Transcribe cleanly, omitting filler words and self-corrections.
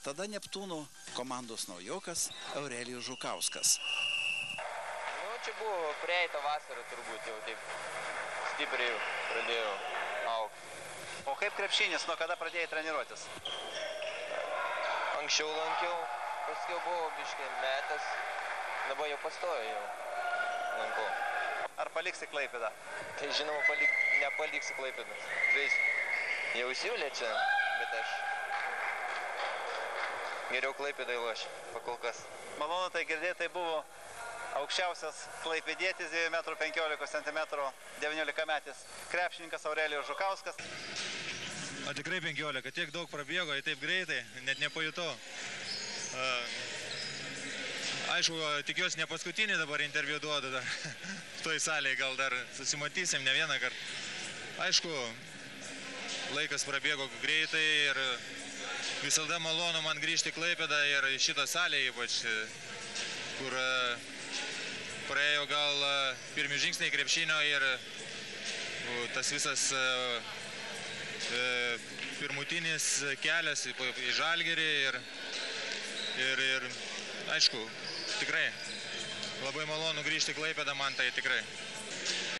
tada Neptūno komandos naujokas Aurelijus Žukauskas. Čia buvo praeitą vasarą turbūt jau taip stipriai pradėjau augti. O kaip krepšinis, nuo kada pradėjai treniruotis? Anksčiau lankiau, paskui buvo biškai metas, dabar jau pastoju jau lankau. Ar paliksi Klaipėdą? Tai žinoma, nepaliksiu Klaipėdą. Jau siūlė čia, bet aš geriau Klaipėdai lošiu, pakol kas. Malonu tai girdėti, tai buvo aukščiausias klaipėdietis 2,15 m, 19-metis krepšininkas Aurelijus Žukauskas. O tikrai 15, tiek daug prabėgo, taip greitai, net nepajutau. Aišku, tikiuosi ne paskutinį dabar interviu duodu, toj salėje gal dar susimatysim ne vieną kartą. Aišku, laikas prabėgo greitai ir visada malonu man grįžti į Klaipėdą ir šitą salę ypač, kur praėjo gal pirmi žingsniai krepšinio ir tas visas pirmutinis kelias į Žalgirį ir aišku, tikrai labai malonu grįžti į Klaipėdą, man tai tikrai.